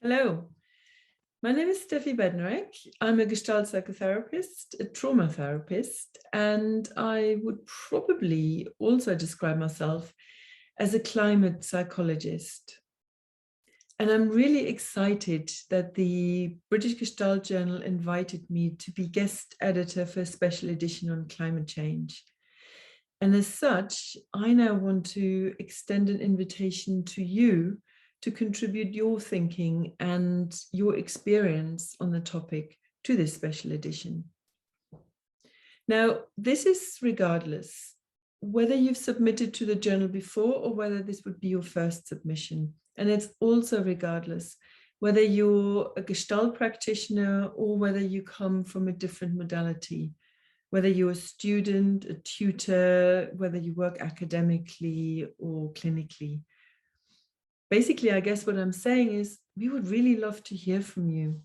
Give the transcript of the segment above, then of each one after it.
Hello, my name is Steffi Bednarek. I'm a Gestalt psychotherapist, a trauma therapist, and I would probably also describe myself as a climate psychologist. And I'm really excited that the British Gestalt Journal invited me to be guest editor for a special edition on climate change. And as such, I now want to extend an invitation to you to contribute your thinking and your experience on the topic to this special edition. Now, this is regardless whether you've submitted to the journal before or whether this would be your first submission. And it's also regardless whether you're a Gestalt practitioner or whether you come from a different modality, whether you're a student, a tutor, whether you work academically or clinically. Basically, I guess what I'm saying is we would really love to hear from you.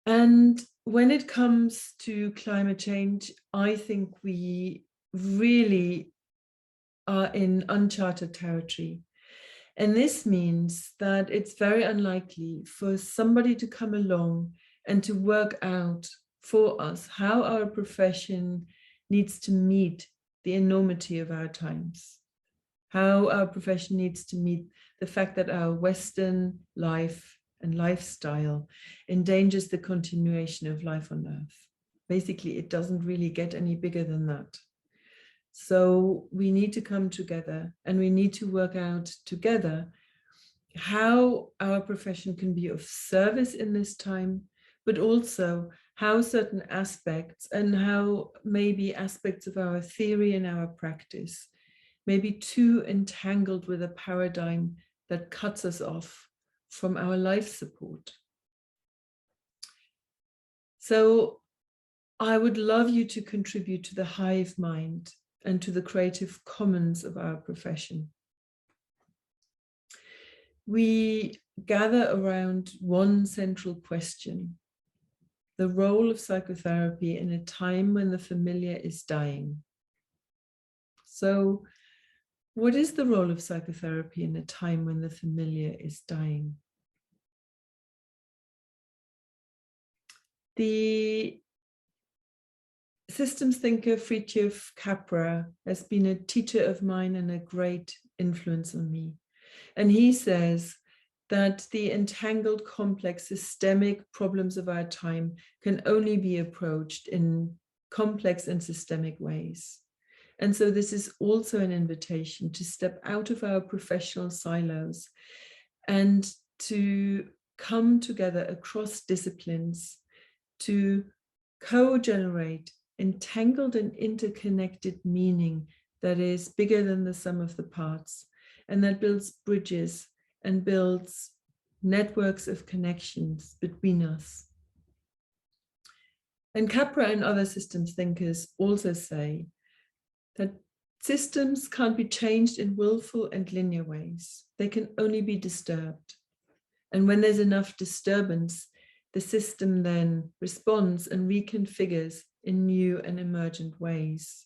And when it comes to climate change, I think we really are in uncharted territory. And this means that it's very unlikely for somebody to come along and to work out for us how our profession needs to meet the enormity of our times, how our profession needs to meet the fact that our Western life and lifestyle endangers the continuation of life on Earth. Basically, it doesn't really get any bigger than that. So we need to come together and we need to work out together how our profession can be of service in this time, but also how certain aspects and how maybe aspects of our theory and our practice may be too entangled with a paradigm that cuts us off from our life support. So I would love you to contribute to the hive mind and to the creative commons of our profession. We gather around one central question: the role of psychotherapy in a time when the familiar is dying. So, what is the role of psychotherapy in a time when the familiar is dying? The systems thinker Fritjof Capra has been a teacher of mine and a great influence on me. And he says that the entangled, complex, systemic problems of our time can only be approached in complex and systemic ways. And so this is also an invitation to step out of our professional silos and to come together across disciplines to co-generate entangled and interconnected meaning that is bigger than the sum of the parts, and that builds bridges and builds networks of connections between us. And Capra and other systems thinkers also say that systems can't be changed in willful and linear ways. They can only be disturbed. And when there's enough disturbance, the system then responds and reconfigures in new and emergent ways.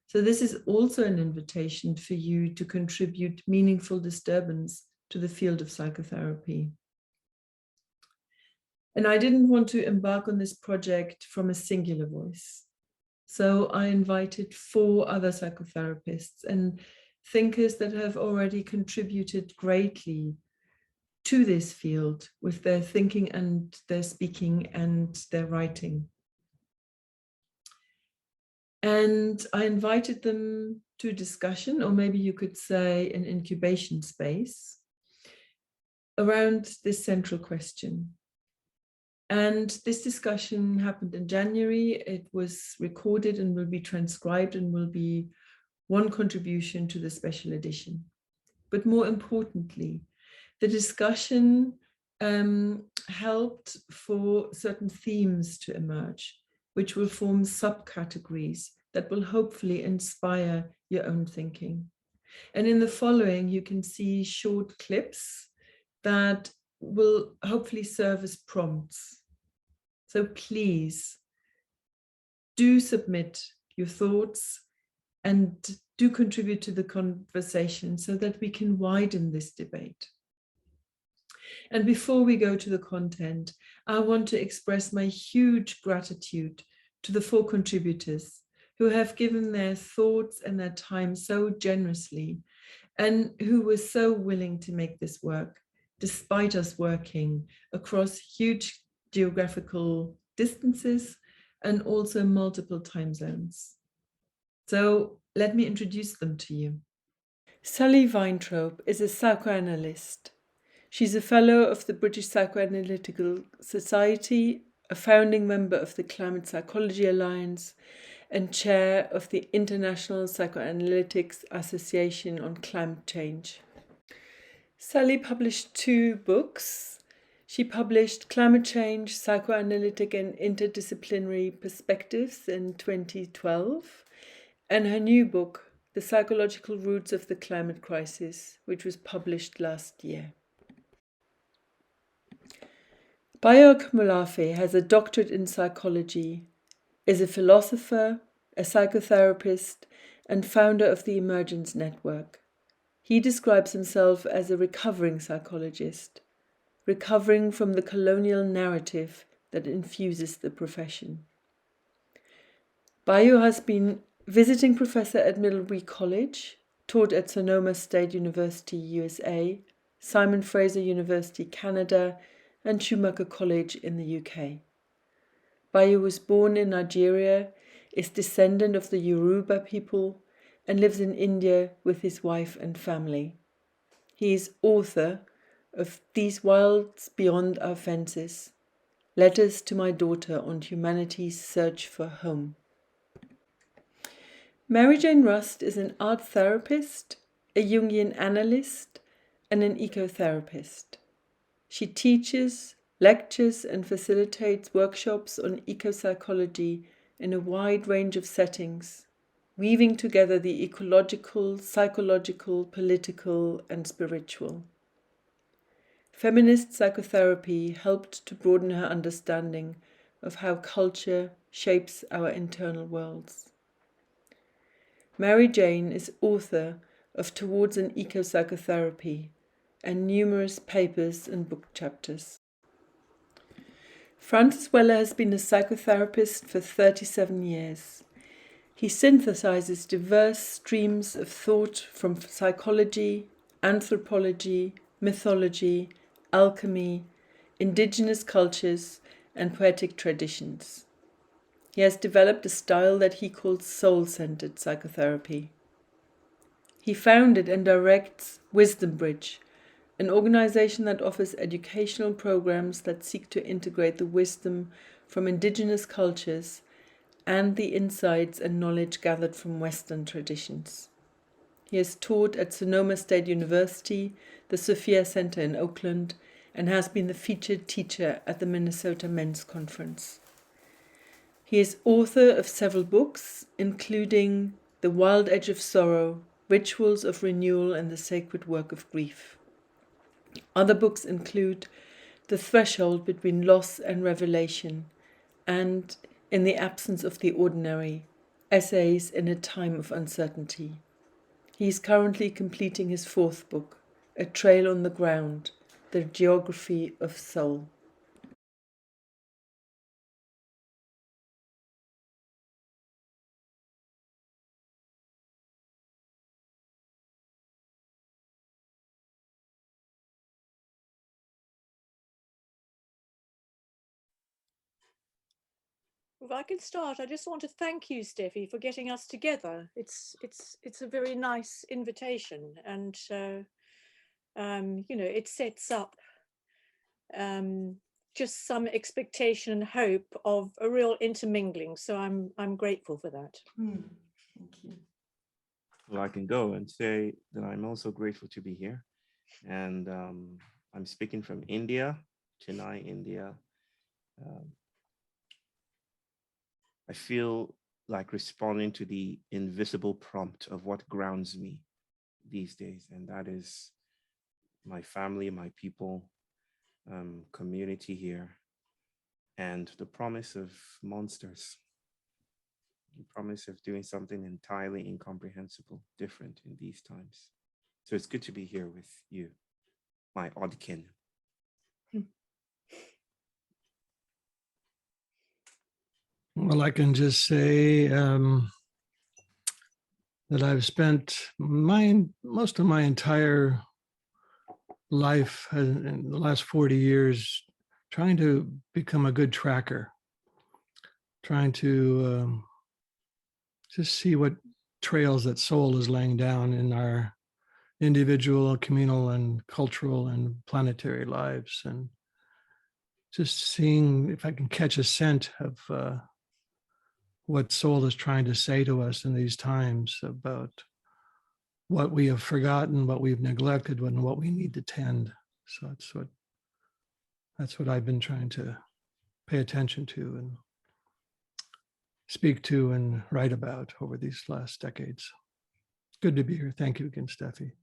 So this is also an invitation for you to contribute meaningful disturbance to the field of psychotherapy. And I didn't want to embark on this project from a singular voice. So I invited 4 other psychotherapists and thinkers that have already contributed greatly to this field with their thinking and their speaking and their writing. And I invited them to a discussion, or maybe you could say an incubation space, around this central question. And this discussion happened in January. It was recorded and will be transcribed and will be one contribution to the special edition. But more importantly, the discussion helped for certain themes to emerge, which will form subcategories that will hopefully inspire your own thinking. And in the following, you can see short clips that will hopefully serve as prompts. So please do submit your thoughts and do contribute to the conversation so that we can widen this debate. And before we go to the content, I want to express my huge gratitude to the 4 contributors who have given their thoughts and their time so generously and who were so willing to make this work, despite us working across huge geographical distances and also multiple time zones. So let me introduce them to you. Sally Weintraub is a psychoanalyst. She's a fellow of the British Psychoanalytical Society, a founding member of the Climate Psychology Alliance, and chair of the International Psychoanalytics Association on Climate Change. Sally published 2 books. She published Climate Change, Psychoanalytic and Interdisciplinary Perspectives in 2012, and her new book, The Psychological Roots of the Climate Crisis, which was published last year. Bayo Akomolafe has a doctorate in psychology, is a philosopher, a psychotherapist, and founder of the Emergence Network. He describes himself as a recovering psychologist, recovering from the colonial narrative that infuses the profession. Bayo has been visiting professor at Middlebury College, taught at Sonoma State University, USA, Simon Fraser University, Canada, and Schumacher College in the UK. Bayo was born in Nigeria, is descendant of the Yoruba people, and lives in India with his wife and family. He is author of These Wilds Beyond Our Fences, Letters to My Daughter on Humanity's Search for Home. Mary Jane Rust is an art therapist, a Jungian analyst, and an ecotherapist. She teaches, lectures, and facilitates workshops on ecopsychology in a wide range of settings, weaving together the ecological, psychological, political, and spiritual. Feminist psychotherapy helped to broaden her understanding of how culture shapes our internal worlds. Mary Jane is author of Towards an Eco-Psychotherapy and numerous papers and book chapters. Francis Weller has been a psychotherapist for 37 years. He synthesizes diverse streams of thought from psychology, anthropology, mythology, alchemy, indigenous cultures, and poetic traditions. He has developed a style that he calls soul-centered psychotherapy. He founded and directs Wisdom Bridge, an organization that offers educational programs that seek to integrate the wisdom from indigenous cultures and the insights and knowledge gathered from Western traditions. He has taught at Sonoma State University, the Sophia Center in Oakland, and has been the featured teacher at the Minnesota Men's Conference. He is author of several books, including The Wild Edge of Sorrow, Rituals of Renewal and the Sacred Work of Grief. Other books include The Threshold Between Loss and Revelation and In the Absence of the Ordinary, Essays in a Time of Uncertainty. He is currently completing his 4th book, A Trail on the Ground, The Geography of Soul. If I can start, I just want to thank you, Steffi, for getting us together. It's a very nice invitation, and it sets up just some expectation and hope of a real intermingling. So I'm grateful for that. Thank you. Well, I can go and say that I'm also grateful to be here, and I'm speaking from India, Chennai, India. I feel like responding to the invisible prompt of what grounds me these days, and that is my family, my people, community here, and the promise of monsters, the promise of doing something entirely incomprehensible, different in these times. So it's good to be here with you, my oddkin. Well, I can just say that I've spent most of my entire life in the last 40 years trying to become a good tracker, trying to just see what trails that soul is laying down in our individual, communal, and cultural and planetary lives, and just seeing if I can catch a scent of what soul is trying to say to us in these times about what we have forgotten, what we've neglected, and what we need to tend. So that's what I've been trying to pay attention to and speak to and write about over these last decades. Good to be here. Thank you again, Steffi.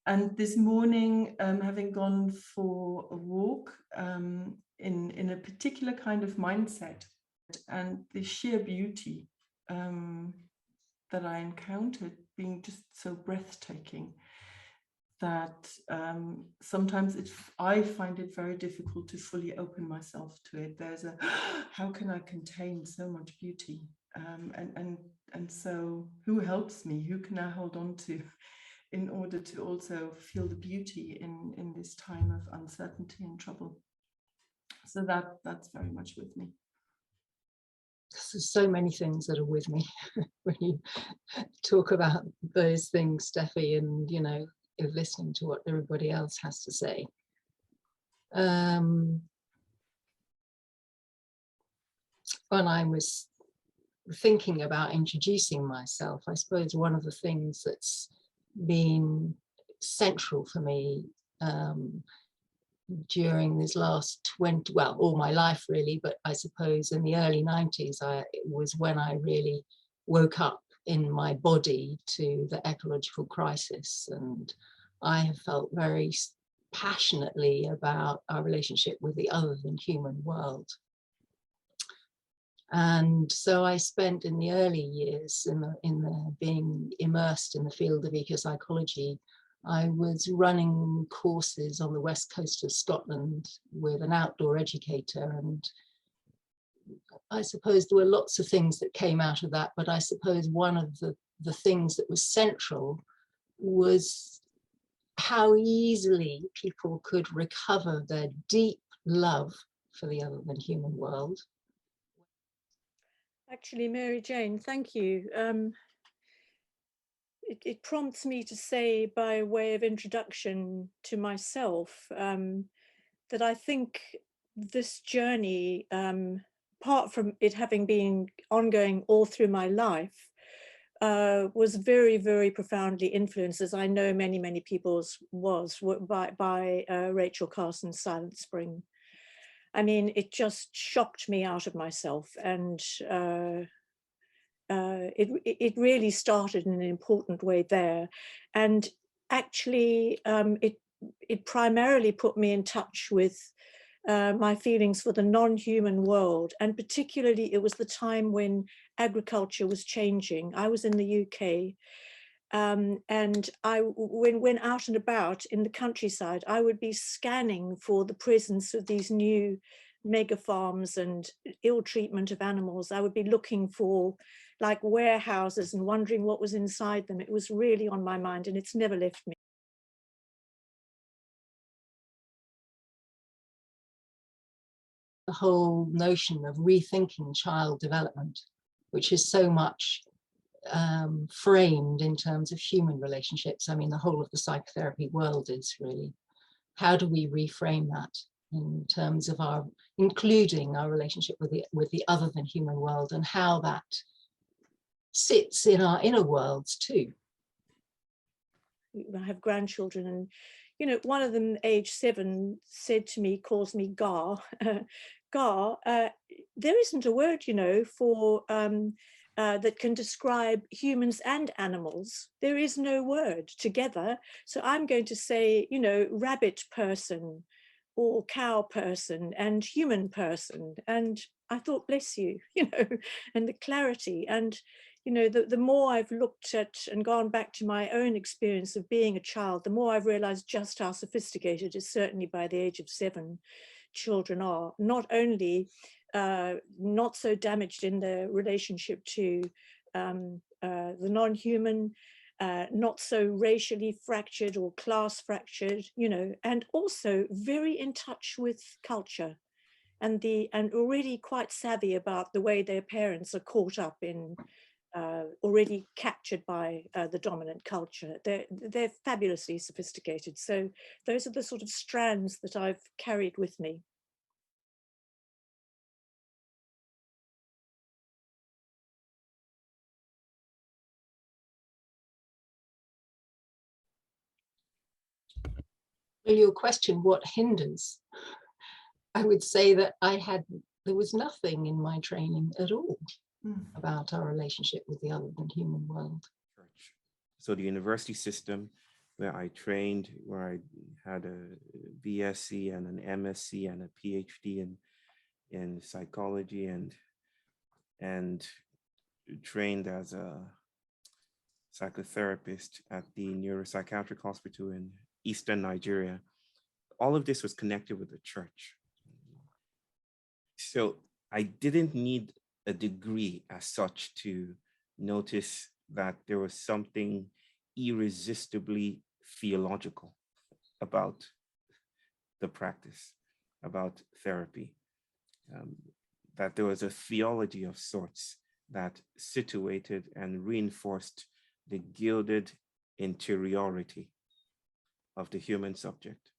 And this morning, having gone for a walk in a particular kind of mindset, and the sheer beauty that I encountered being just so breathtaking that sometimes I find it very difficult to fully open myself to it. There's a, how can I contain so much beauty? And so who helps me? Who can I hold on to in order to also feel the beauty in this time of uncertainty and trouble? So that's very much with me. There's so many things that are with me when you talk about those things, Steffi, and you're listening to what everybody else has to say. When I was thinking about introducing myself, I suppose one of the things that's been central for me during this last 20, well, all my life really, but I suppose in the early 90s, it was when I really woke up in my body to the ecological crisis. And I have felt very passionately about our relationship with the other than human world. And so I spent in the early years in being immersed in the field of ecopsychology. I was running courses on the west coast of Scotland with an outdoor educator, and I suppose there were lots of things that came out of that, but I suppose one of the things that was central was how easily people could recover their deep love for the other than human world. Actually, Mary Jane, thank you. It prompts me to say, by way of introduction to myself, that I think this journey, apart from it having been ongoing all through my life, was very, very profoundly influenced, as I know many people's was, by Rachel Carson's Silent Spring. I mean, it just shocked me out of myself, and it really started in an important way there. And actually, it primarily put me in touch with my feelings for the non-human world, and particularly it was the time when agriculture was changing. I was in the UK, and when out and about in the countryside, I would be scanning for the presence of these new mega farms and ill treatment of animals. I would be looking for like warehouses and wondering what was inside them. It was really on my mind, and it's never left me. The whole notion of rethinking child development, which is so much framed in terms of human relationships. I mean, the whole of the psychotherapy world is really, how do we reframe that in terms of including our relationship with the other than human world, and how that sits in our inner worlds too. I have grandchildren, and one of them, age 7, said to me, calls me Gar. Gar, there isn't a word, for that can describe humans and animals. There is no word together. So I'm going to say, rabbit person or cow person and human person. And I thought, bless you, and the clarity. And the more I've looked at and gone back to my own experience of being a child, the more I've realized just how sophisticated, is certainly by the age of 7, children are. Not only not so damaged in their relationship to the non-human, not so racially fractured or class fractured, you know, and also very in touch with culture, and already quite savvy about the way their parents are caught up in, already captured by the dominant culture. They're fabulously sophisticated. So those are the sort of strands that I've carried with me. Well, your question, what hinders? I would say that there was nothing in my training at all about our relationship with the other than human world. So the university system where I trained, where I had a BSc and an MSc and a PhD in psychology and trained as a psychotherapist at the neuropsychiatric hospital in Eastern Nigeria. All of this was connected with the church. So I didn't need a degree as such to notice that there was something irresistibly theological about the practice, about therapy, that there was a theology of sorts that situated and reinforced the gilded interiority of the human subject.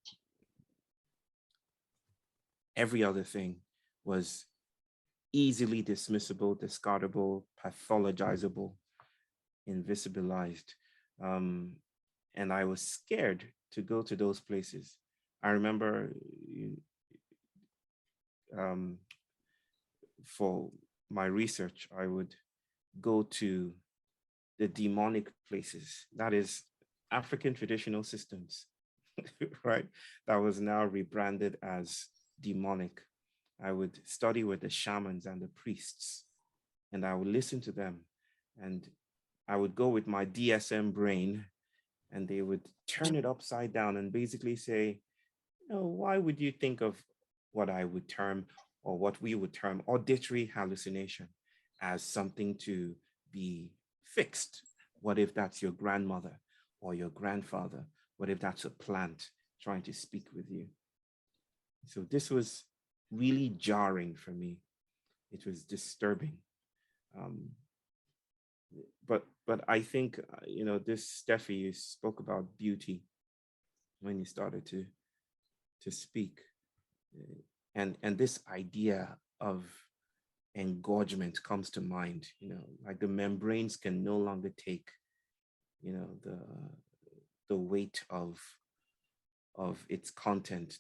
Every other thing was easily dismissible, discardable, pathologizable, invisibilized. And I was scared to go to those places. I remember for my research, I would go to the demonic places, that is African traditional systems, right? That was now rebranded as demonic. I would study with the shamans and the priests, and I would listen to them, and I would go with my DSM brain, and they would turn it upside down and basically say, oh, why would you think of what I would term, or what we would term, auditory hallucination as something to be fixed? What if that's your grandmother or your grandfather? What if that's a plant trying to speak with you? So this was really jarring for me. It was disturbing. But I think, you know, this, Steffi, you spoke about beauty when you started to speak. And this idea of engorgement comes to mind, you know, like the membranes can no longer take, you know, the weight of its content.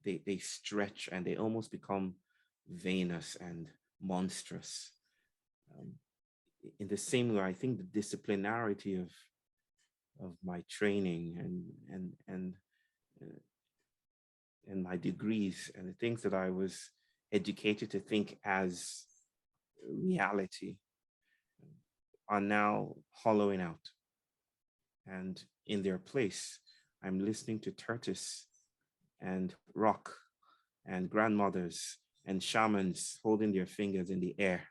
They stretch and they almost become veinous and monstrous. In the same way, I think the disciplinarity of my training and my degrees and the things that I was educated to think as reality are now hollowing out. And in their place, I'm listening to tortoise and rock and grandmothers and shamans holding their fingers in the air,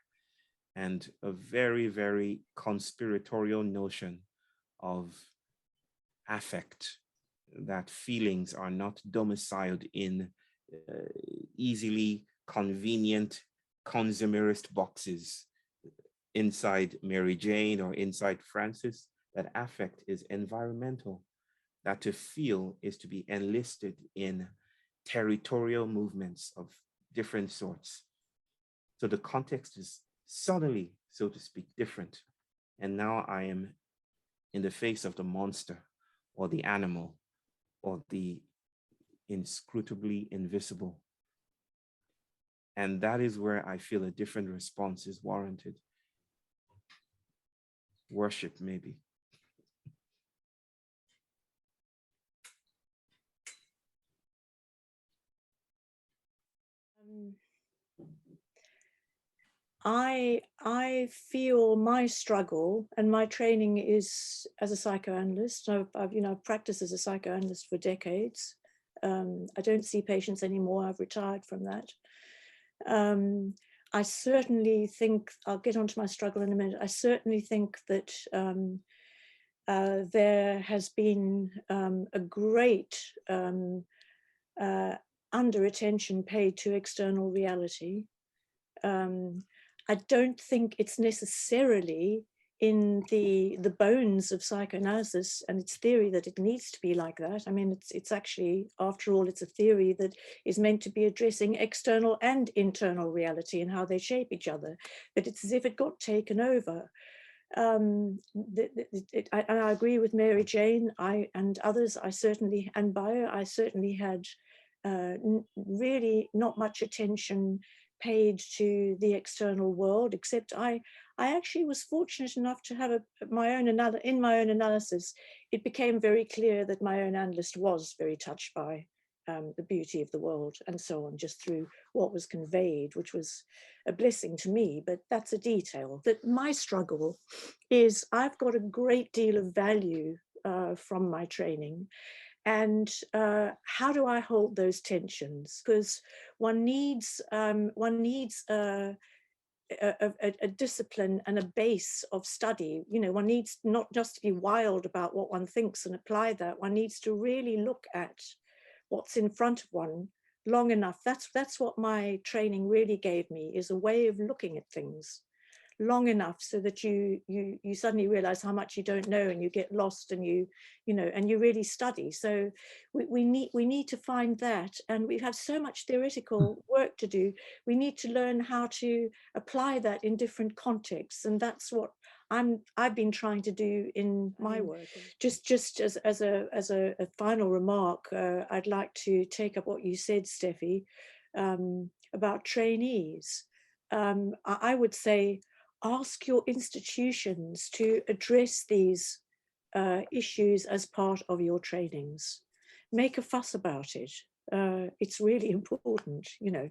and a very, very conspiratorial notion of affect, that feelings are not domiciled in easily convenient consumerist boxes inside Mary Jane or inside Francis, that affect is environmental, that to feel is to be enlisted in territorial movements of different sorts. So the context is suddenly, so to speak, different. And now I am in the face of the monster or the animal or the inscrutably invisible. And that is where I feel a different response is warranted. Worship, maybe. I feel my struggle, and my training is as a psychoanalyst. I've practiced as a psychoanalyst for decades. I don't see patients anymore. I've retired from that. I certainly think, I'll get onto my struggle in a minute, I certainly think that there has been a great under attention paid to external reality. I don't think it's necessarily in the bones of psychoanalysis and its theory that it needs to be like that. I mean, it's actually, after all, it's a theory that is meant to be addressing external and internal reality and how they shape each other. But it's as if it got taken over. And I agree with Mary Jane, and others, and Bayer, I certainly had really not much attention paid to the external world, except I actually was fortunate enough to have in my own analysis, it became very clear that my own analyst was very touched by the beauty of the world and so on, just through what was conveyed, which was a blessing to me, but that's a detail. That my struggle is I've got a great deal of value from my training. And how do I hold those tensions? Because one needs a discipline and a base of study. You know, one needs not just to be wild about what one thinks and apply that. One needs to really look at what's in front of one long enough. That's what my training really gave me, is a way of looking at things long enough so that you suddenly realize how much you don't know, and you get lost, and you know, and you really study. So we need to find that, and we have so much theoretical work to do. We need to learn how to apply that in different contexts, and that's what I've been trying to do in my work. Just as a final remark, I'd like to take up what you said, Steffi, about trainees. I would say, ask your institutions to address these issues as part of your trainings. Make a fuss about it. It's really important, you know,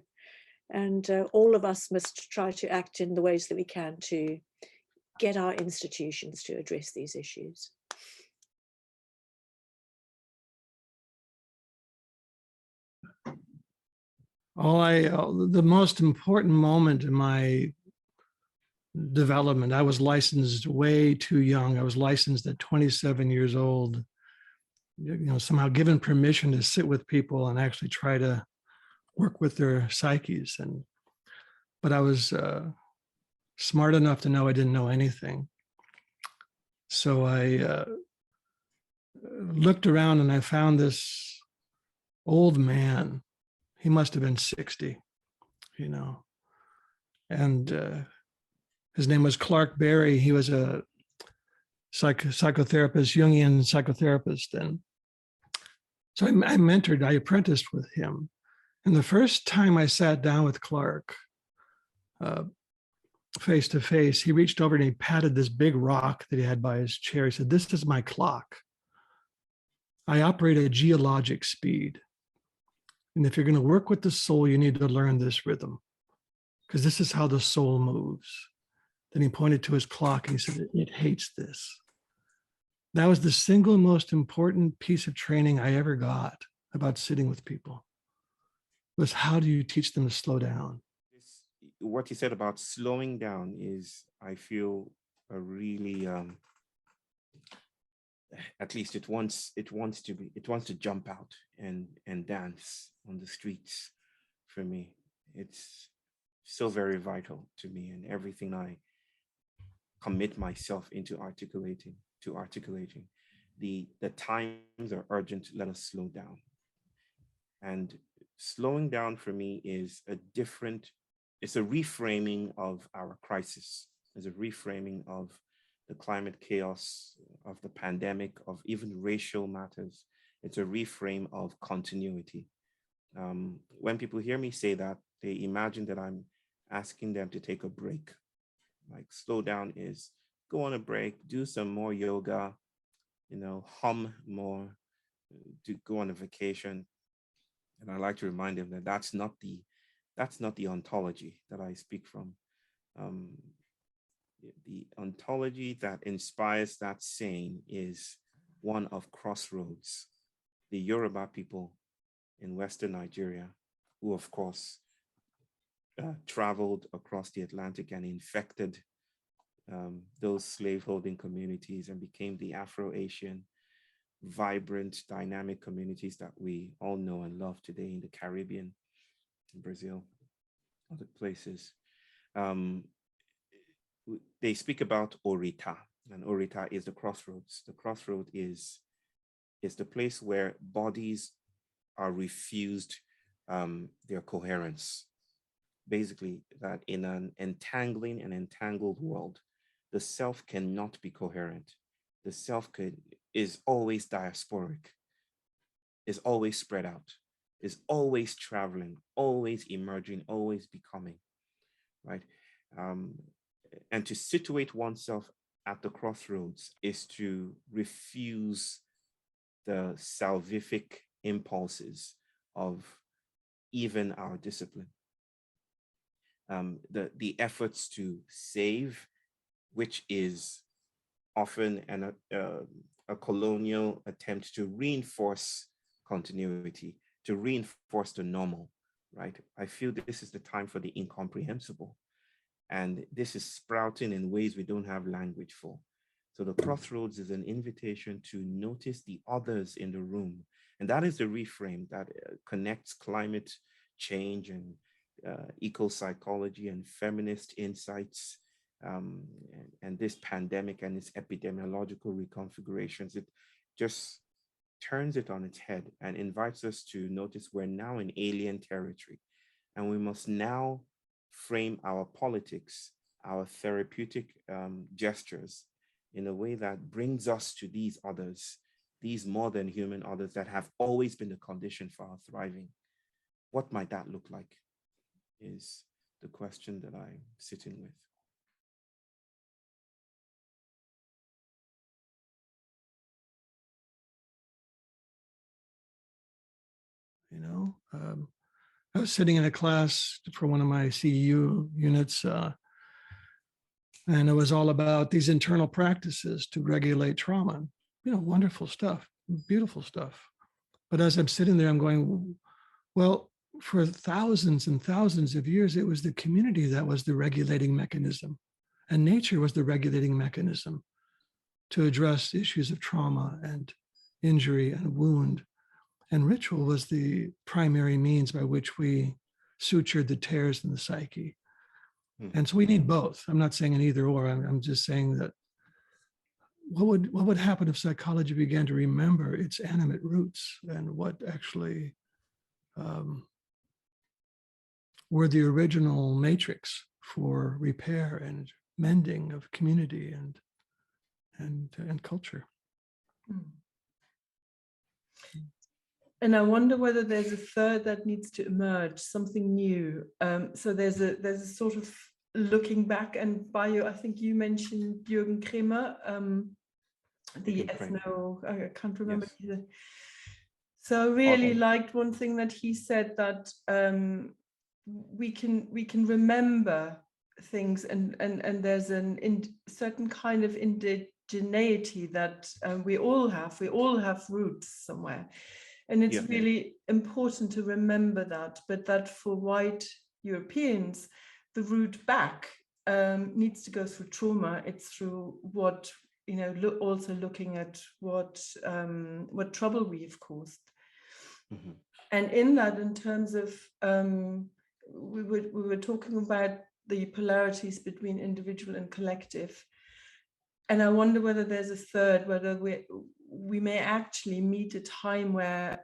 and all of us must try to act in the ways that we can to get our institutions to address these issues. The most important moment in my development, I was licensed way too young. I was licensed at 27 years old, you know, somehow given permission to sit with people and actually try to work with their psyches. But I was smart enough to know I didn't know anything. So I looked around and I found this old man. He must have been 60, you know, and his name was Clark Berry. He was a psychotherapist, Jungian psychotherapist. And so I apprenticed with him. And the first time I sat down with Clark face to face, he reached over and he patted this big rock that he had by his chair. He said, "This is my clock. I operate at geologic speed. And if you're going to work with the soul, you need to learn this rhythm, because this is how the soul moves." Then he pointed to his clock and he said, "It hates this." That was the single most important piece of training I ever got about sitting with people, was how do you teach them to slow down? What you said about slowing down is, I feel, a really, at least it wants to jump out and dance on the streets for me. It's so very vital to me, and everything I commit myself into articulating. The times are urgent, let us slow down. And slowing down for me is it's a reframing of our crisis, it's a reframing of the climate chaos, of the pandemic, of even racial matters. It's a reframe of continuity. When people hear me say that, they imagine that I'm asking them to take a break. Like, slow down is go on a break, do some more yoga, you know, hum more, to go on a vacation. And I like to remind them that that's not the ontology that I speak from. The ontology that inspires that saying is one of crossroads. The Yoruba people in Western Nigeria, who of course traveled across the Atlantic and infected those slaveholding communities and became the Afro-Asian, vibrant, dynamic communities that we all know and love today in the Caribbean, in Brazil, other places. They speak about Orita, and Orita is the crossroads. The crossroad is the place where bodies are refused their coherence. Basically, that in an entangling and entangled world, the self cannot be coherent. The self is always diasporic, is always spread out, is always traveling, always emerging, always becoming, right? And to situate oneself at the crossroads is to refuse the salvific impulses of even our discipline. The efforts to save, which is often a colonial attempt to reinforce continuity, to reinforce the normal, right? I feel this is the time for the incomprehensible. And this is sprouting in ways we don't have language for. So the crossroads is an invitation to notice the others in the room. And that is the reframe that connects climate change and eco-psychology and feminist insights and this pandemic and its epidemiological reconfigurations. It just turns it on its head and invites us to notice we're now in alien territory. And we must now frame our politics, our therapeutic gestures in a way that brings us to these others, these more than human others that have always been the condition for our thriving. What might that look like is the question that I'm sitting with. You know, I was sitting in a class for one of my CEU units, and it was all about these internal practices to regulate trauma. You know, wonderful stuff, beautiful stuff. But as I'm sitting there, I'm going, well, for thousands and thousands of years, it was the community that was the regulating mechanism, and nature was the regulating mechanism to address issues of trauma and injury and wound. And ritual was the primary means by which we sutured the tears in the psyche. And so we need both. I'm not saying an either or. I'm just saying that what would happen if psychology began to remember its animate roots and what actually were the original matrix for repair and mending of community and culture. And I wonder whether there's a third that needs to emerge, something new. So there's a sort of looking back, and I think you mentioned Jürgen Kremer, the ethno, I can't remember. Yes. So I really liked one thing that he said, that we can remember things, and there's certain kind of indigeneity that we all have roots somewhere. And it's really important to remember that, but that for white Europeans, the route back needs to go through trauma. It's through what, also looking at what trouble we've caused. Mm-hmm. And in that, in terms of, we were talking about the polarities between individual and collective. And I wonder whether there's a third, whether we may actually meet a time where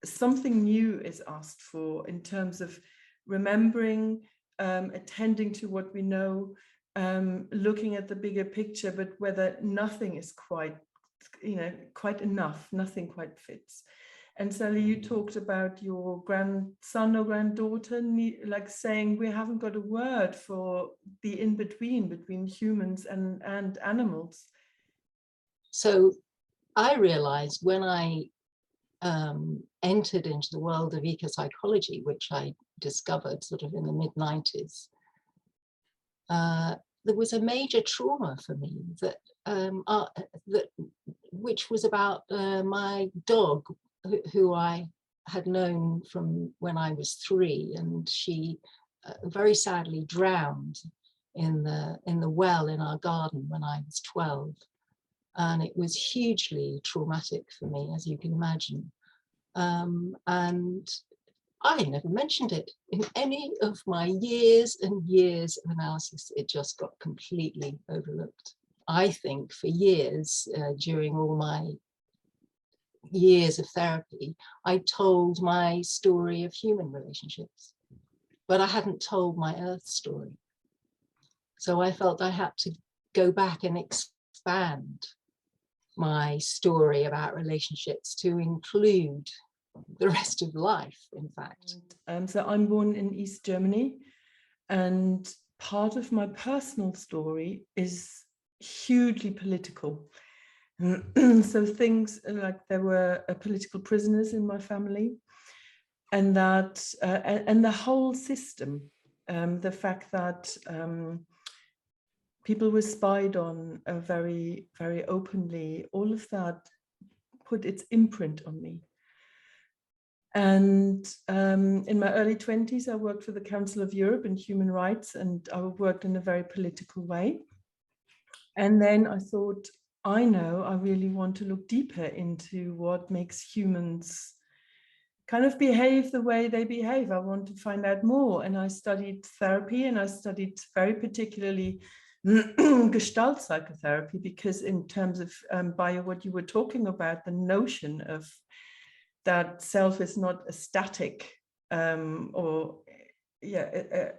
something new is asked for in terms of remembering, attending to what we know, looking at the bigger picture, but whether nothing is quite enough, nothing quite fits. And Sally, you talked about your grandson or granddaughter, like saying we haven't got a word for the in-between between humans and animals. So I realized when I entered into the world of eco-psychology, which I discovered sort of in the mid-90s, there was a major trauma for me which was about my dog, who I had known from when I was 3, and she very sadly drowned in the well in our garden when I was 12. And it was hugely traumatic for me, as you can imagine. And I never mentioned it in any of my years and years of analysis. It just got completely overlooked. I think for years, during all my years of therapy, I told my story of human relationships, but I hadn't told my Earth story. So I felt I had to go back and expand my story about relationships to include the rest of life, in fact. So I'm born in East Germany, and part of my personal story is hugely political. So things like there were political prisoners in my family, and that and the whole system, the fact that people were spied on very, very openly, all of that put its imprint on me. And in my early 20s, I worked for the Council of Europe in human rights, and I worked in a very political way. And then I thought, I know I really want to look deeper into what makes humans kind of behave the way they behave. I want to find out more. And I studied therapy, and I studied very particularly Gestalt psychotherapy, because in terms of what you were talking about, the notion of that self is not a static a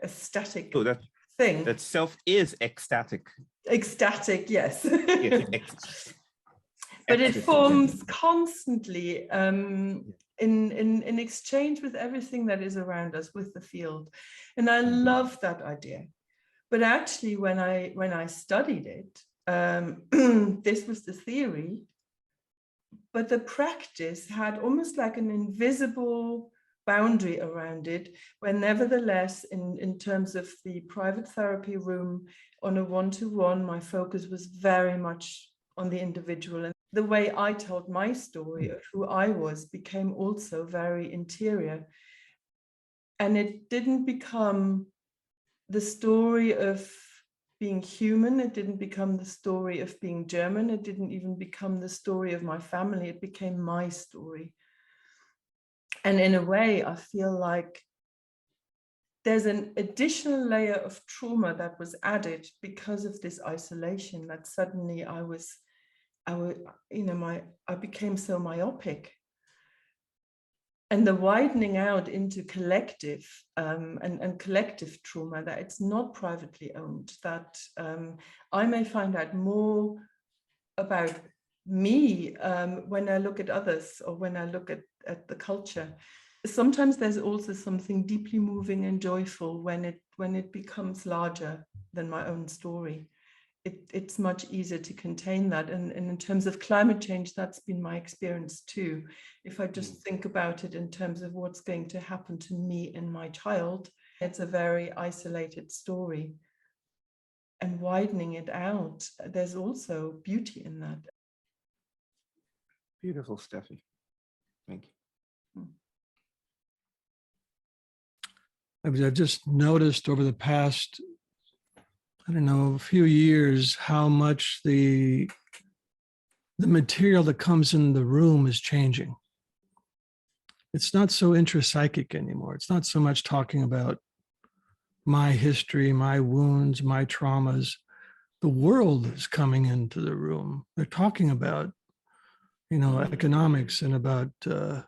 static thing. That self is ecstatic. Ecstatic, yes. Yes, But it forms constantly in exchange with everything that is around us, with the field. And I love that idea. But actually, when I studied it, this was the theory, but the practice had almost like an invisible boundary around it, where nevertheless, in terms of the private therapy room, on a one-to-one, my focus was very much on the individual. And the way I told my story of who I was became also very interior. And it didn't become the story of being human. It didn't become the story of being German. It didn't even become the story of my family. It became my story. And in a way, I feel like there's an additional layer of trauma that was added because of this isolation, that suddenly I became so myopic. And the widening out into collective and collective trauma, that it's not privately owned, that I may find out more about me when I look at others, or when I look at the culture. Sometimes there's also something deeply moving and joyful when it becomes larger than my own story. It's much easier to contain that. And in terms of climate change, that's been my experience too. If I just think about it in terms of what's going to happen to me and my child, it's a very isolated story. And widening it out, there's also beauty in that. Beautiful, Steffi. Thank you. I've just noticed over the past, I don't know, a few years, how much the material that comes in the room is changing. It's not so intrapsychic anymore. It's not so much talking about my history, my wounds, my traumas. The world is coming into the room. They're talking about, economics, and about the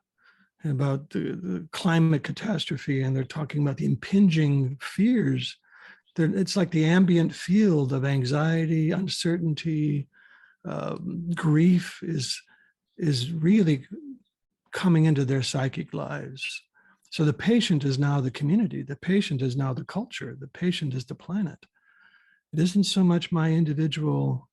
climate catastrophe, and they're talking about the impinging fears. It's like the ambient field of anxiety, uncertainty, grief is really coming into their psychic lives. So the patient is now the community. The patient is now the culture. The patient is the planet. It isn't so much my individual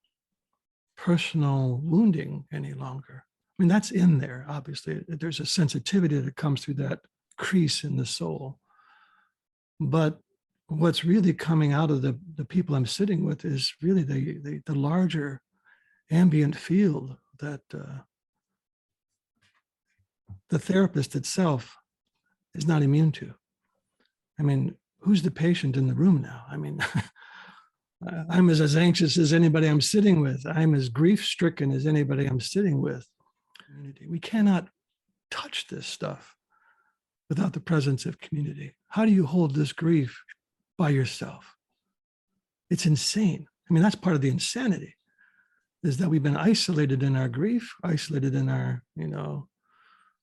personal wounding any longer. I mean, that's in there, obviously. There's a sensitivity that comes through that crease in the soul. But what's really coming out of the people I'm sitting with is really the larger ambient field that the therapist itself is not immune to. I mean, who's the patient in the room now? I mean, I'm as anxious as anybody I'm sitting with. I'm as grief-stricken as anybody I'm sitting with. We cannot touch this stuff without the presence of community. How do you hold this grief by yourself? It's insane. I mean, that's part of the insanity, is that we've been isolated in our grief, isolated in our,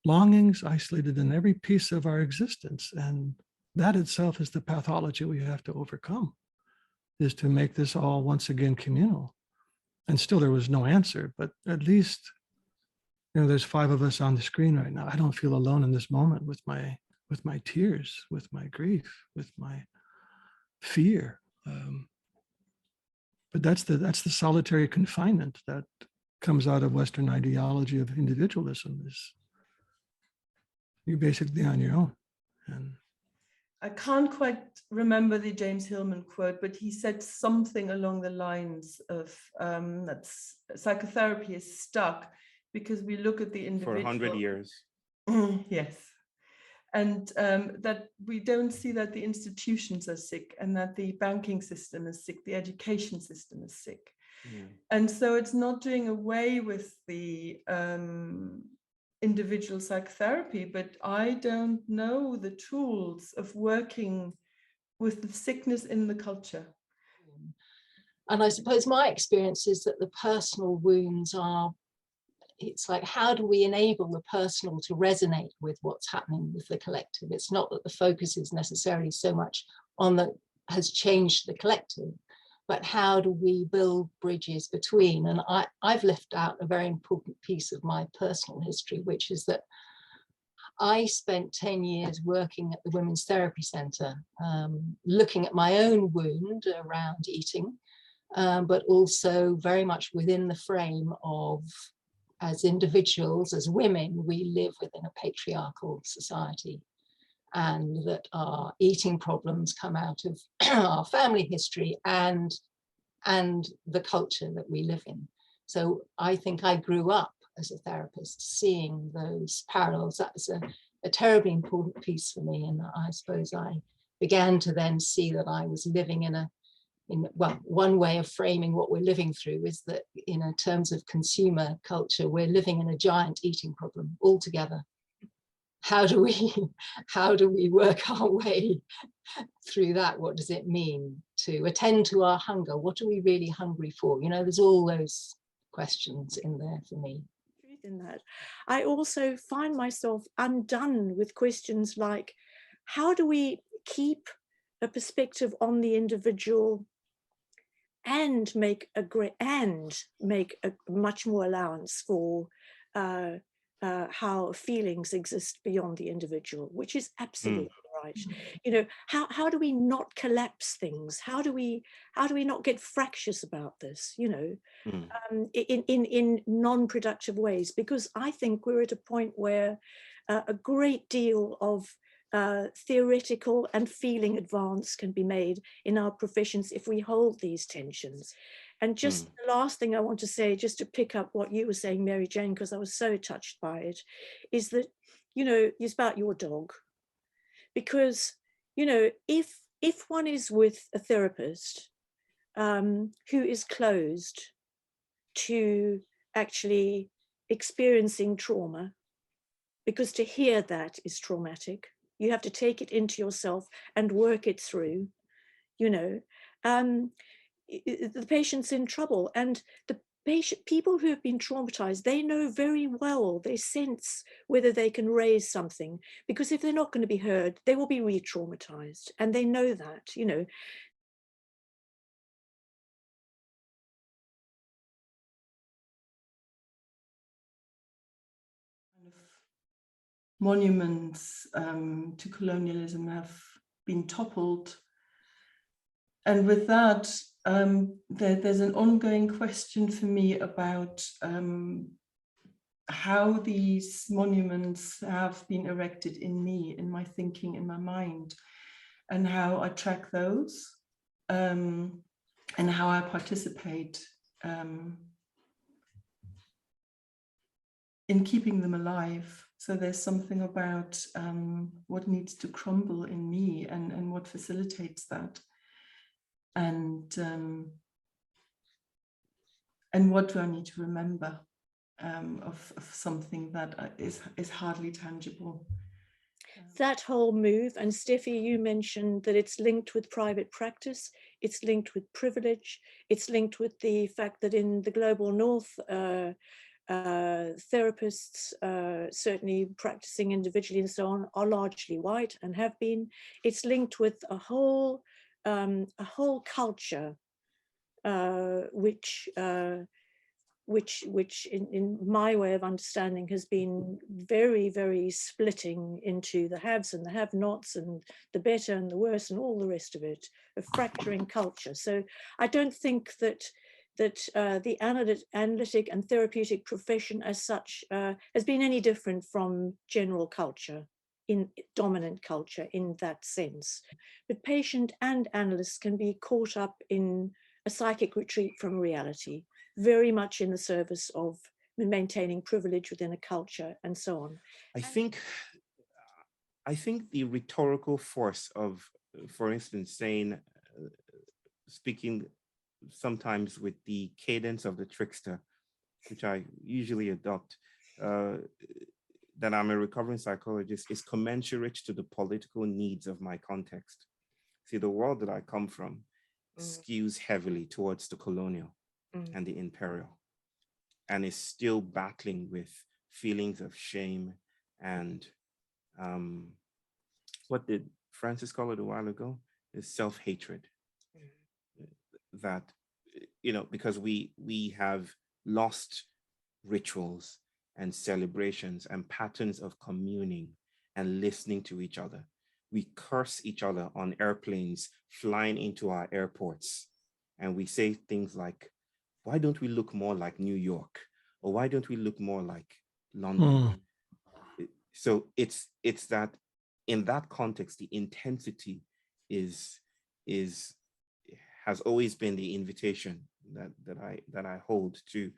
longings, isolated in every piece of our existence. And that itself is the pathology we have to overcome, is to make this all once again communal. And still there was no answer, but at least, there's 5 of us on the screen right now. I don't feel alone in this moment with my tears, with my grief, with my fear. But that's the solitary confinement that comes out of Western ideology of individualism, is you're basically on your own. And I can't quite remember the James Hillman quote, but he said something along the lines of that psychotherapy is stuck because we look at the individual. For 100 years. Yes. And that we don't see that the institutions are sick, and that the banking system is sick, the education system is sick. Yeah. And so it's not doing away with the individual psychotherapy, but I don't know the tools of working with the sickness in the culture. And I suppose my experience is that the personal wounds are, it's like, how do we enable the personal to resonate with what's happening with the collective? It's not that the focus is necessarily so much on that has changed the collective, but how do we build bridges between? And I've left out a very important piece of my personal history, which is that I spent 10 years working at the Women's Therapy Centre, looking at my own wound around eating, but also very much within the frame of, as individuals, as women, we live within a patriarchal society, and that our eating problems come out of our family history and the culture that we live in. So I think I grew up as a therapist seeing those parallels. That was a terribly important piece for me, and I suppose I began to then see that I was living well, one way of framing what we're living through is that in terms of consumer culture, we're living in a giant eating problem altogether. How do we work our way through that? What does it mean to attend to our hunger? What are we really hungry for? There's all those questions in there for me. In that, I also find myself undone with questions like, how do we keep a perspective on the individual and make a much more allowance for how feelings exist beyond the individual, which is absolutely right. How do we not collapse things? How do we not get fractious about this? In non-productive ways, because I think we're at a point where a great deal of theoretical and feeling advance can be made in our professions if we hold these tensions. And just the last thing I want to say, just to pick up what you were saying, Mary Jane, because I was so touched by it, is that, it's about your dog. Because, if one is with a therapist who is closed to actually experiencing trauma, because to hear that is traumatic, you have to take it into yourself and work it through, the patient's in trouble. And the people who have been traumatized, they know very well, they sense whether they can raise something, because if they're not going to be heard, they will be re-traumatized, and they know that, monuments to colonialism have been toppled. And with that, there's an ongoing question for me about how these monuments have been erected in me, in my thinking, in my mind, and how I track those, and how I participate in keeping them alive. So there's something about what needs to crumble in me and what facilitates that. And what do I need to remember of something that is hardly tangible. That whole move, and Steffi, you mentioned that it's linked with private practice, it's linked with privilege, it's linked with the fact that in the global north, therapists, certainly practicing individually and so on, are largely white and have been. It's linked with a whole culture, which in my way of understanding has been very, very splitting into the haves and the have-nots and the better and the worse and all the rest of it, a fracturing culture. So I don't think that the analytic and therapeutic profession as such has been any different from general culture, in dominant culture in that sense. But patient and analyst can be caught up in a psychic retreat from reality, very much in the service of maintaining privilege within a culture and so on. I think the rhetorical force of, for instance, saying, speaking sometimes with the cadence of the trickster, which I usually adopt, that I'm a recovering psychologist, is commensurate to the political needs of my context. See, the world that I come from skews heavily towards the colonial and the imperial, and is still battling with feelings of shame and what did Francis call it a while ago? Is self-hatred. That, you know, because we have lost rituals and celebrations and patterns of communing and listening to each other. We curse each other on airplanes flying into our airports, and we say things like, why don't we look more like New York? Or why don't we look more like London? So it's that in that context, the intensity has always been the invitation that I hold to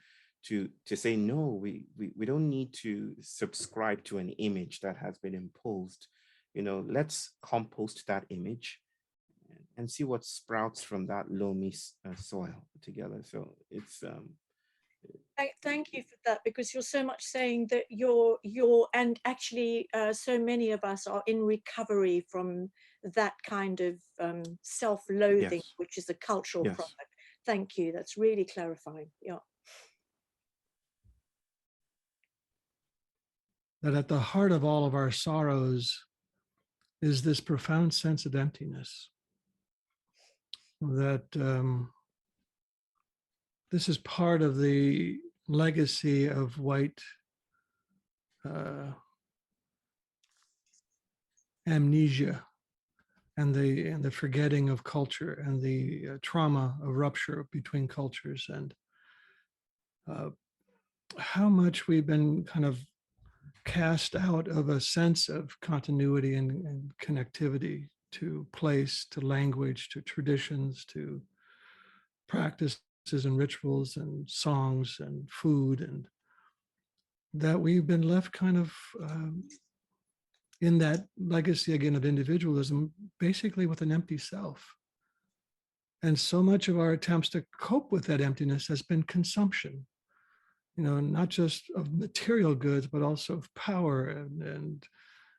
say, no, we don't need to subscribe to an image that has been imposed. You know, let's compost that image and see what sprouts from that loamy soil together. So it's Thank you for that, because you're so much saying that you're and actually so many of us are in recovery from that kind of self-loathing, yes. which is a cultural Yes. product. Thank you. That's really clarifying. Yeah. That at the heart of all of our sorrows is this profound sense of emptiness. That this is part of the legacy of white amnesia and the forgetting of culture and the trauma of rupture between cultures, and how much we've been kind of cast out of a sense of continuity and connectivity to place, to language, to traditions, to practices and rituals and songs and food, and that we've been left kind of in that legacy again of individualism, basically with an empty self. And so much of our attempts to cope with that emptiness has been consumption, you know, not just of material goods, but also of power and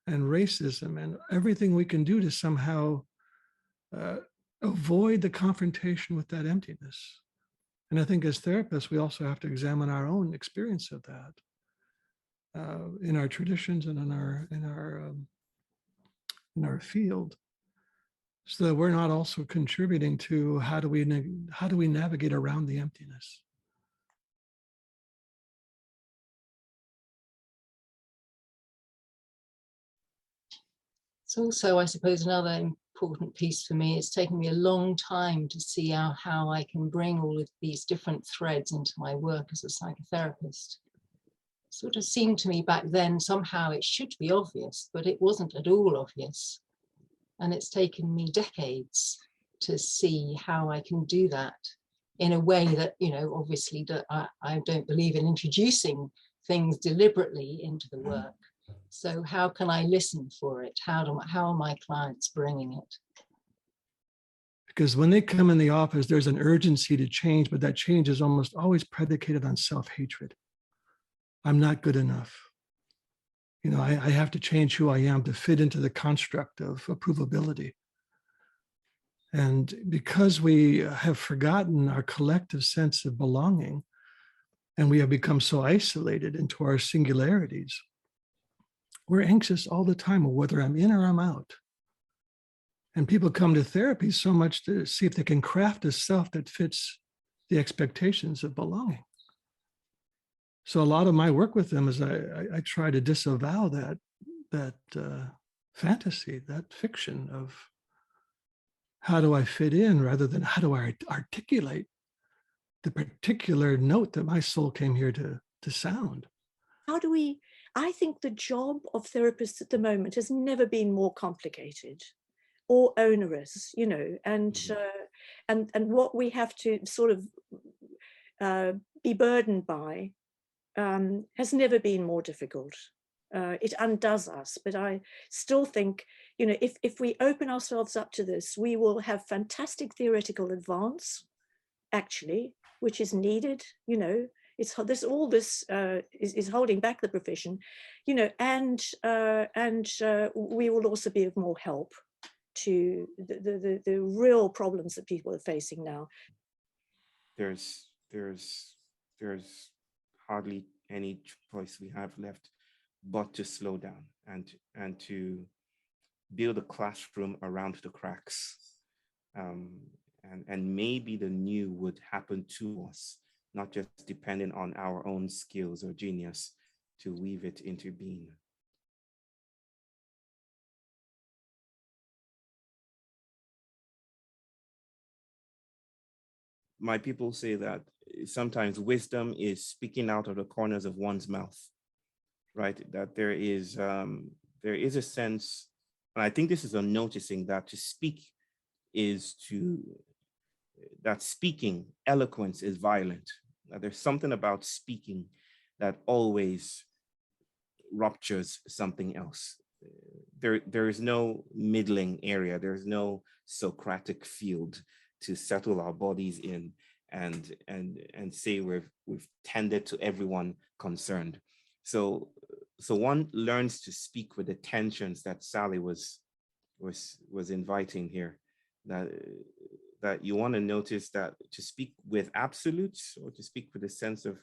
racism and everything we can do to somehow avoid the confrontation with that emptiness. And I think as therapists, we also have to examine our own experience of that in our traditions and in our field, so that we're not also contributing to how do we navigate around the emptiness. It's also, I suppose, another important piece for me. It's taken me a long time to see how I can bring all of these different threads into my work as a psychotherapist. It sort of seemed to me back then somehow it should be obvious, but it wasn't at all obvious. And it's taken me decades to see how I can do that in a way that, you know, obviously I don't believe in introducing things deliberately into the work, So how can I listen for it? How are my clients bringing it? Because when they come in the office, there's an urgency to change, but that change is almost always predicated on self-hatred. I'm not good enough. You know, I have to change who I am to fit into the construct of approvability. And because we have forgotten our collective sense of belonging, and we have become so isolated into our singularities, we're anxious all the time of whether I'm in or I'm out. And people come to therapy so much to see if they can craft a self that fits the expectations of belonging. So a lot of my work with them is I try to disavow that fantasy, that fiction of how do I fit in rather than how do I articulate the particular note that my soul came here to sound. How do we, I think the job of therapists at the moment has never been more complicated or onerous, you know, and what we have to sort of be burdened by has never been more difficult. It undoes us, but I still think, you know, if we open ourselves up to this, we will have fantastic theoretical advance, actually, which is needed. You know, it's this all this is holding back the profession, you know, and we will also be of more help to the real problems that people are facing now. There's hardly any choice we have left but to slow down and to build a classroom around the cracks. And maybe the new would happen to us, not just depending on our own skills or genius to weave it into being. My people say that sometimes wisdom is speaking out of the corners of one's mouth, right? That there is a sense, and I think this is a noticing that to speak is that speaking, eloquence is violent. That there's something about speaking that always ruptures something else. There is no middling area. There's no Socratic field to settle our bodies in and say we've tended to everyone concerned. So one learns to speak with the tensions that Sally was inviting here. That you want to notice that to speak with absolutes or to speak with a sense of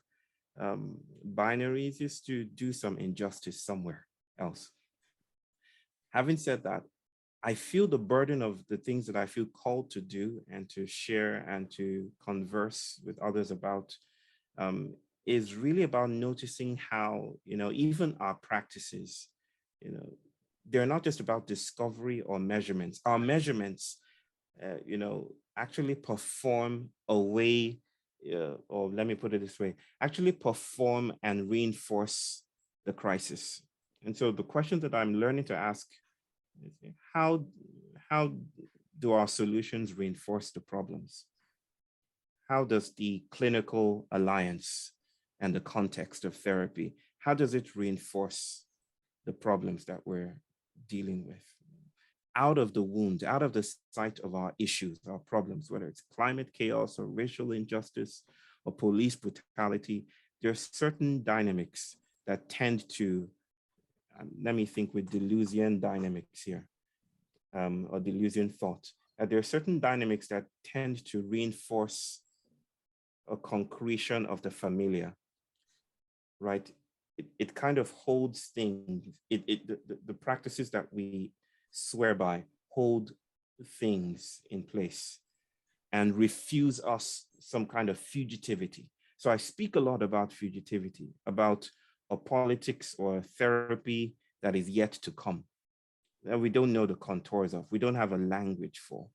binaries is to do some injustice somewhere else. Having said that, I feel the burden of the things that I feel called to do and to share and to converse with others about is really about noticing how, you know, even our practices, you know, they're not just about discovery or measurements. Our measurements, you know, actually perform a way, or let me put it this way, actually perform and reinforce the crisis. And so the question that I'm learning to ask is, how do our solutions reinforce the problems? How does the clinical alliance and the context of therapy, how does it reinforce the problems that we're dealing with? Out of the wound, out of the sight of our issues, our problems, whether it's climate chaos or racial injustice or police brutality, there are certain dynamics that tend to, let me think with Deleuzian dynamics here, or Deleuzian thought. There are certain dynamics that tend to reinforce a concretion of the familiar, right? It kind of holds things, the practices that we swear by hold things in place and refuse us some kind of fugitivity. So I speak a lot about fugitivity, about a politics or a therapy that is yet to come, that we don't know the contours of, we don't have a language for.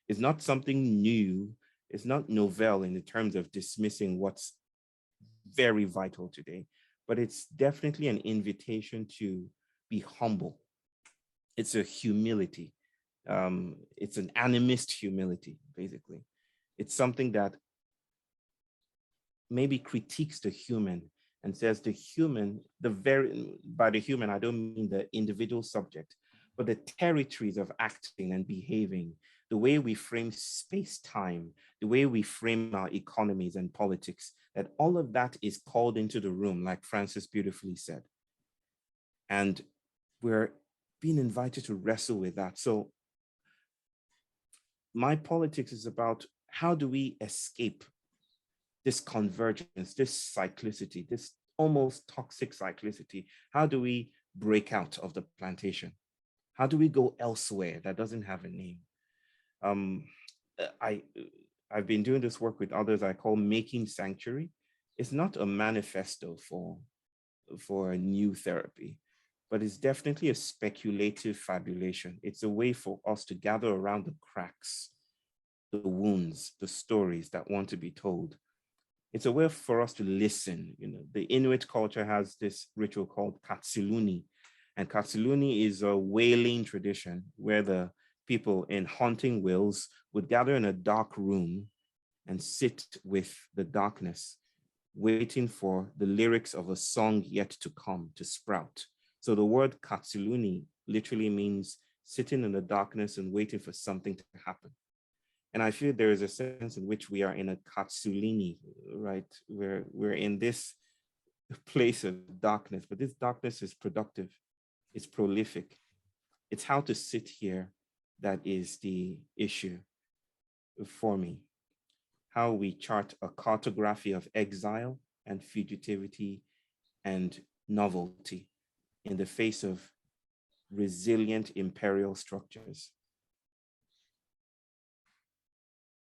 It's not something new, it's not novel in the terms of dismissing what's very vital today, but it's definitely an invitation to be humble. It's a humility. It's an animist humility, basically. It's something that maybe critiques the human and says by the human, I don't mean the individual subject, but the territories of acting and behaving, the way we frame space-time, the way we frame our economies and politics, that all of that is called into the room, like Francis beautifully said. And we're being invited to wrestle with that. So my politics is about how do we escape this convergence, this cyclicity, this almost toxic cyclicity? How do we break out of the plantation? How do we go elsewhere that doesn't have a name? I've been doing this work with others I call Making Sanctuary. It's not a manifesto for a new therapy, but it's definitely a speculative fabulation. It's a way for us to gather around the cracks, the wounds, the stories that want to be told. It's a way for us to listen. You know, the Inuit culture has this ritual called katsiluni, and katsiluni is a wailing tradition where the people in haunting wills would gather in a dark room and sit with the darkness, waiting for the lyrics of a song yet to come, to sprout. So the word katsiluni literally means sitting in the darkness and waiting for something to happen. And I feel there is a sense in which we are in a katsulini, right? We're in this place of darkness, but this darkness is productive, it's prolific. It's how to sit here that is the issue for me. How we chart a cartography of exile and fugitivity and novelty in the face of resilient imperial structures.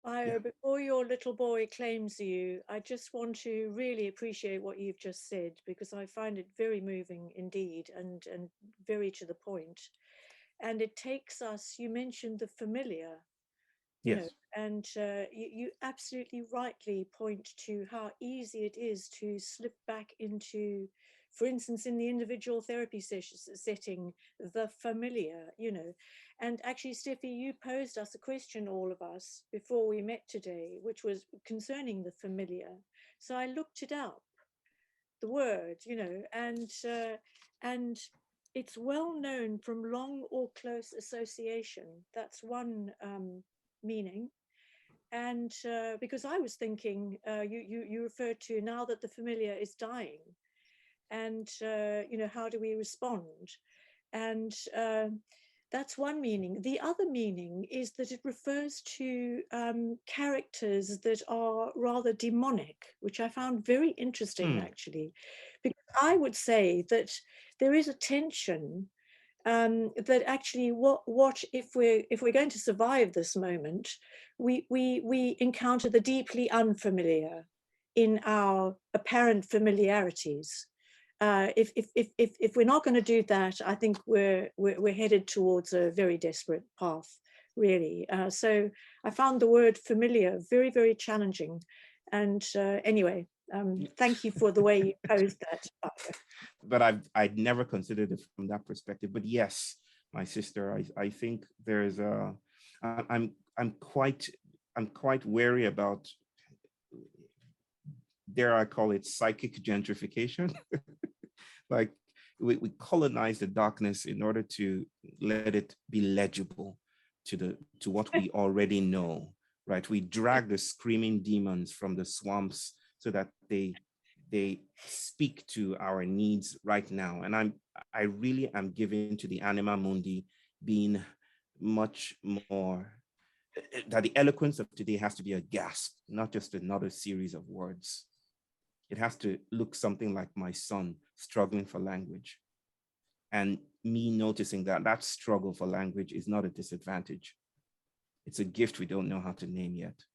Io, before your little boy claims you, I just want to really appreciate what you've just said, because I find it very moving indeed and very to the point. And it takes us, you mentioned the familiar, you know, and you absolutely rightly point to how easy it is to slip back into, for instance, in the individual therapy setting, the familiar, you know. And actually, Steffi, you posed us a question, all of us, before we met today, which was concerning the familiar. So I looked it up, the word, you know, and it's well known from long or close association. That's one meaning. And because I was thinking, you referred to now that the familiar is dying, and you know, how do we respond? And that's one meaning. The other meaning is that it refers to characters that are rather demonic, which I found very interesting, actually, because I would say that there is a tension that actually what if we're going to survive this moment, we encounter the deeply unfamiliar in our apparent familiarities. If we're not going to do that, I think we're headed towards a very desperate path, really. So I found the word familiar very, very challenging. And anyway, thank you for the way you posed that. But I'd never considered it from that perspective. But yes, my sister, I think there's I'm quite wary about, dare I call it, psychic gentrification. Like we colonize the darkness in order to let it be legible to what we already know, right? We drag the screaming demons from the swamps so that they speak to our needs right now. And I really am giving to the anima mundi being much more, that the eloquence of today has to be a gasp, not just another series of words. It has to look something like my son struggling for language, and me noticing that that struggle for language is not a disadvantage. It's a gift we don't know how to name yet.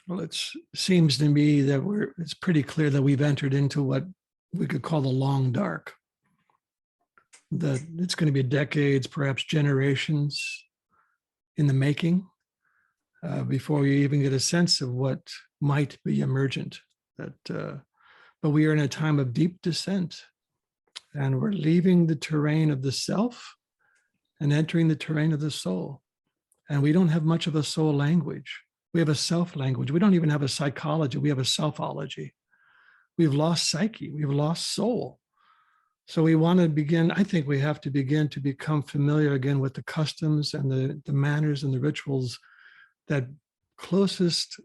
Well, it seems to me that it's pretty clear that we've entered into what we could call the long dark. That it's going to be decades, perhaps generations in the making before you even get a sense of what might be emergent. But we are in a time of deep descent, and we're leaving the terrain of the self and entering the terrain of the soul. And we don't have much of a soul language. We have a self-language. We don't even have a psychology. We have a selfology. We've lost psyche. We've lost soul. So we want to begin, I think we have to begin to become familiar again with the customs and the manners and the rituals that closest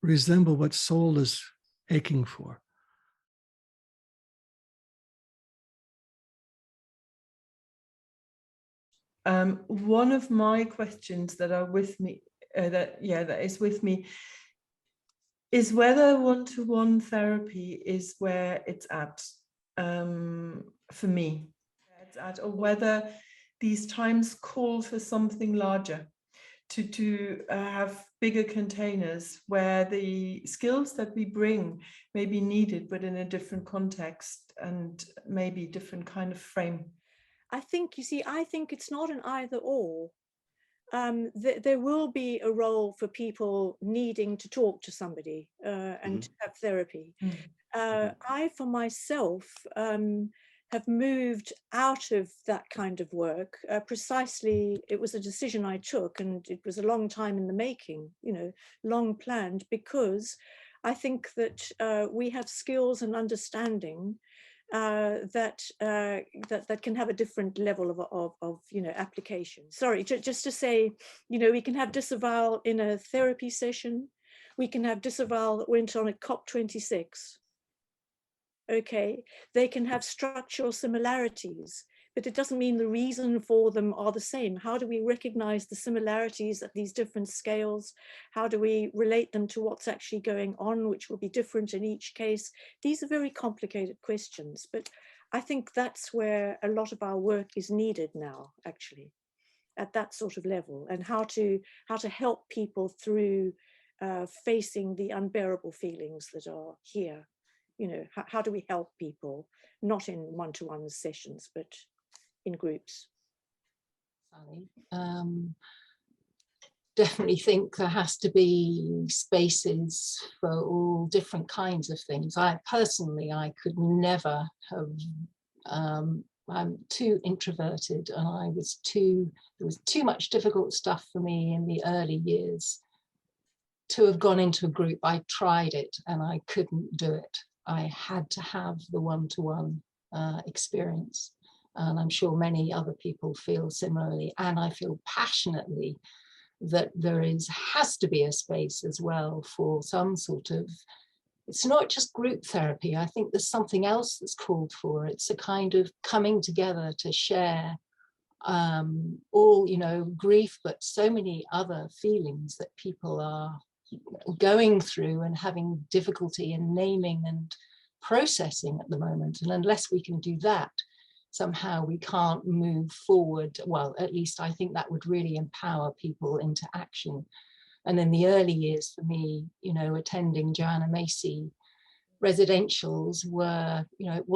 resemble what soul is aching for. One of my questions that are with me, that is with me, is whether one-to-one therapy is where it's at for me, or whether these times call for something larger, to have bigger containers where the skills that we bring may be needed, but in a different context and maybe different kind of frame. I think, you see, I think it's not an either or. There will be a role for people needing to talk to somebody and to have therapy. I, for myself, have moved out of that kind of work. Precisely, it was a decision I took, and it was a long time in the making, you know, long planned, because I think that we have skills and understanding that can have a different level of you know, application. Sorry, just to say, you know, we can have disavowal in a therapy session. We can have disavowal that went on at COP26. Okay, they can have structural similarities, but it doesn't mean the reason for them are the same. How do we recognize the similarities at these different scales? How do we relate them to what's actually going on, which will be different in each case? These are very complicated questions, but I think that's where a lot of our work is needed now, actually, at that sort of level, and how to help people through facing the unbearable feelings that are here. You know, how do we help people, not in one-to-one sessions, but in groups? Definitely think there has to be spaces for all different kinds of things. I could never have, I'm too introverted, and there was too much difficult stuff for me in the early years to have gone into a group. I tried it and I couldn't do it. I had to have the one-to-one experience. And I'm sure many other people feel similarly. And I feel passionately that there has to be a space as well for some sort of, it's not just group therapy. I think there's something else that's called for. It's a kind of coming together to share all, you know, grief, but so many other feelings that people are going through and having difficulty in naming and processing at the moment. And unless we can do that, somehow we can't move forward. Well, at least I think that would really empower people into action. And in the early years for me, you know, attending Joanna Macy residentials were, you know, it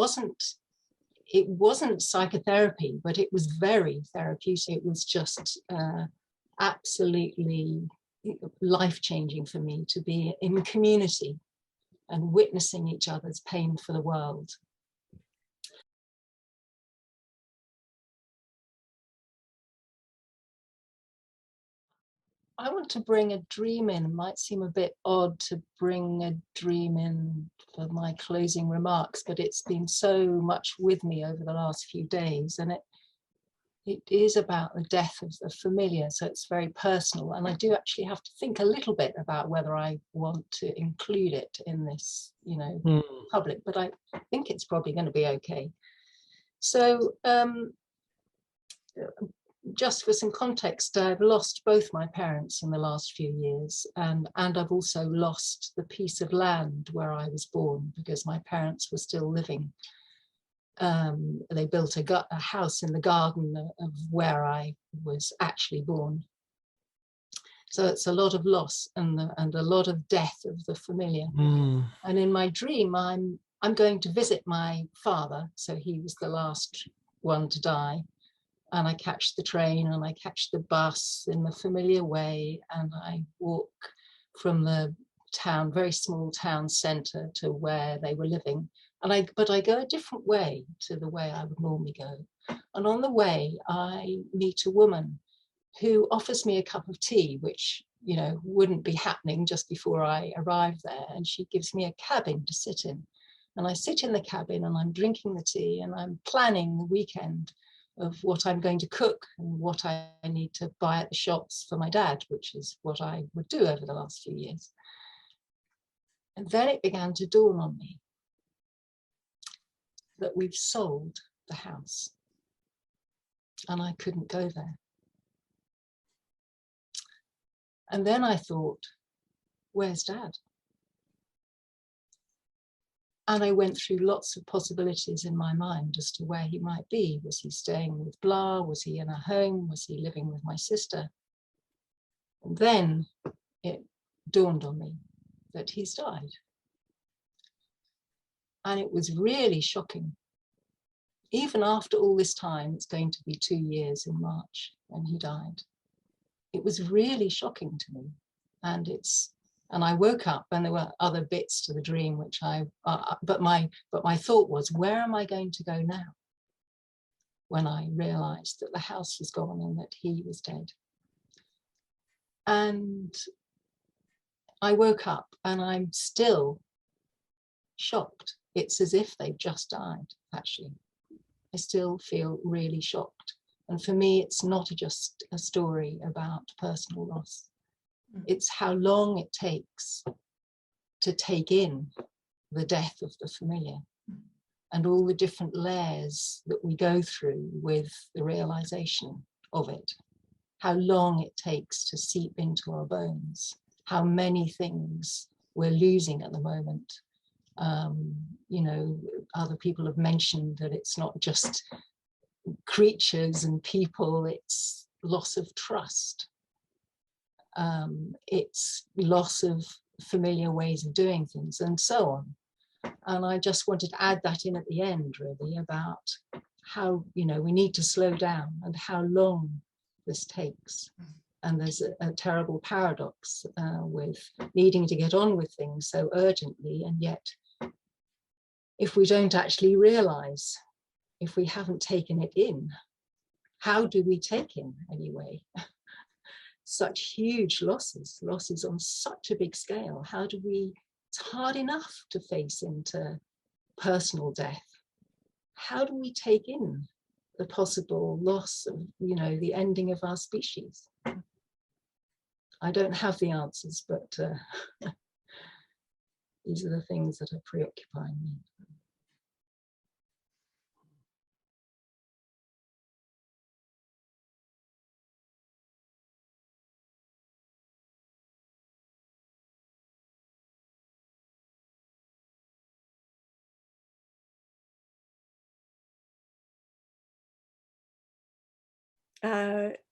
wasn't psychotherapy, but it was very therapeutic. It was just absolutely life-changing for me to be in community and witnessing each other's pain for the world. I want to bring a dream in. It might seem a bit odd to bring a dream in for my closing remarks, but it's been so much with me over the last few days, and it is about the death of the familiar, so it's very personal, and I do actually have to think a little bit about whether I want to include it in this, you know, public, but I think it's probably going to be okay. So just for some context, I've lost both my parents in the last few years, and I've also lost the piece of land where I was born, because my parents were still living. They built a house in the garden of where I was actually born. So it's a lot of loss and a lot of death of the familiar. And in my dream, I'm going to visit my father. So he was the last one to die. And I catch the train and I catch the bus in the familiar way, and I walk from the town, very small town centre, to where they were living. But I go a different way to the way I would normally go. And on the way, I meet a woman who offers me a cup of tea, which you know, wouldn't be happening just before I arrived there. And she gives me a cabin to sit in. And I sit in the cabin and I'm drinking the tea and I'm planning the weekend of what I'm going to cook and what I need to buy at the shops for my dad, which is what I would do over the last few years. And then it began to dawn on me that we've sold the house and I couldn't go there. And then I thought, where's Dad? And I went through lots of possibilities in my mind as to where he might be. Was he staying with Blah? Was he in a home? Was he living with my sister? And then it dawned on me that he's died. And it was really shocking. Even after all this time, it's going to be 2 years in March when he died. It was really shocking to me. And I woke up and there were other bits to the dream, which but my thought was, where am I going to go now? When I realized that the house was gone and that he was dead. And I woke up and I'm still shocked. It's as if they've just died, actually. I still feel really shocked. And for me, it's not just a story about personal loss. It's how long it takes to take in the death of the familiar and all the different layers that we go through with the realization of it. How long it takes to seep into our bones. How many things we're losing at the moment. You know, other people have mentioned that it's not just creatures and people, it's loss of trust. It's loss of familiar ways of doing things and so on. And I just wanted to add that in at the end, really, about how, you know, we need to slow down and how long this takes. And there's a terrible paradox with needing to get on with things so urgently, and yet if we don't actually realize, if we haven't taken it in, how do we take in anyway? Such huge losses on such a big scale. How do we, it's hard enough to face into personal death. How do we take in the possible loss of, you know, the ending of our species? I don't have the answers, but these are the things that are preoccupying me.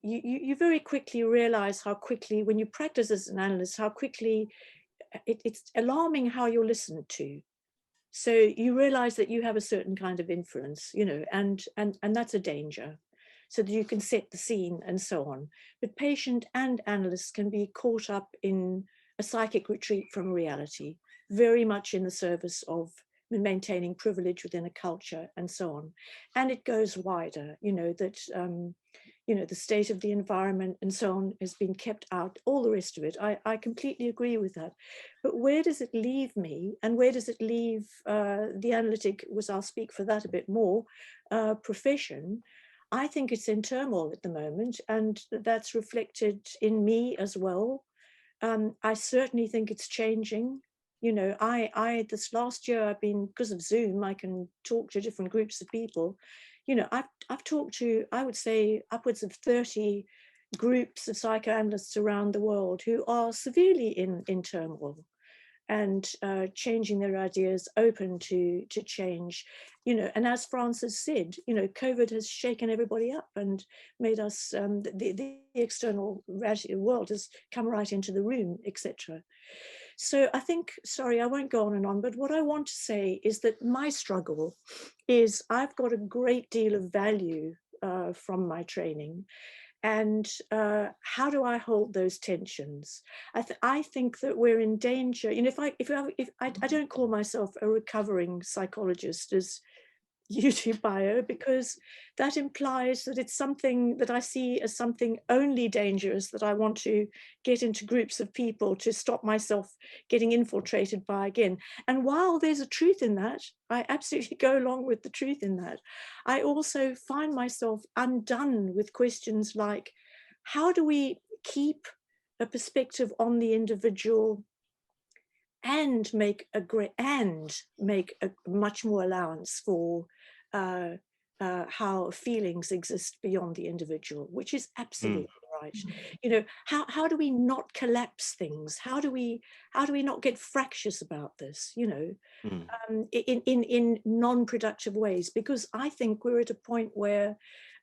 You very quickly realize how quickly, when you practice as an analyst, how quickly it's alarming how you're listened to. So you realize that you have a certain kind of influence, you know, and that's a danger, so that you can set the scene and so on. But patient and analyst can be caught up in a psychic retreat from reality, very much in the service of maintaining privilege within a culture and so on. And it goes wider, you know, that you know, the state of the environment and so on has been kept out, all the rest of it. I completely agree with that. But where does it leave me, and where does it leave the analytic, was, I'll speak for that a bit more, profession? I think it's in turmoil at the moment, and that's reflected in me as well. I certainly think it's changing. You know, I this last year I've been, because of Zoom, I can talk to different groups of people. You know, I've talked to, I would say, upwards of 30 groups of psychoanalysts around the world who are severely in turmoil and changing their ideas, open to change. You know, and as Francis said, you know, COVID has shaken everybody up and made us, the external world has come right into the room, etc. So I think, sorry, I won't go on and on, but what I want to say is that my struggle is I've got a great deal of value from my training. And how do I hold those tensions? I think that we're in danger. You know, if I don't call myself a recovering psychologist, as YouTube bio, because that implies that it's something that I see as something only dangerous, that I want to get into groups of people to stop myself getting infiltrated by again. And while there's a truth in that, I absolutely go along with the truth in that. I also find myself undone with questions like, how do we keep a perspective on the individual and make a much more allowance for how feelings exist beyond the individual, which is absolutely right. You know, how do we not collapse things? How do we not get fractious about this? You know, in non-productive ways, because I think we're at a point where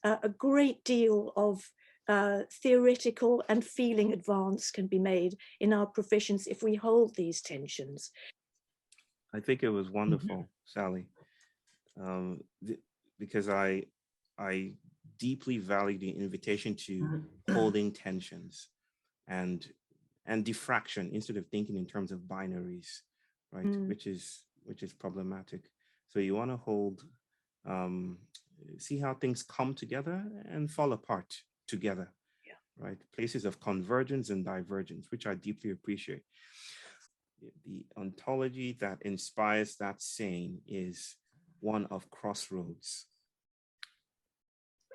a great deal of theoretical and feeling advance can be made in our professions if we hold these tensions. I think it was wonderful, Sally, because I deeply value the invitation to holding tensions and diffraction instead of thinking in terms of binaries, right? Which is problematic. So you want to hold, see how things come together and fall apart together, right? Places of convergence and divergence, which I deeply appreciate. The ontology that inspires that saying is one of crossroads.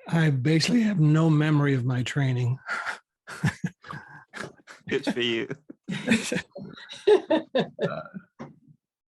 I basically have no memory of my training. Good for you.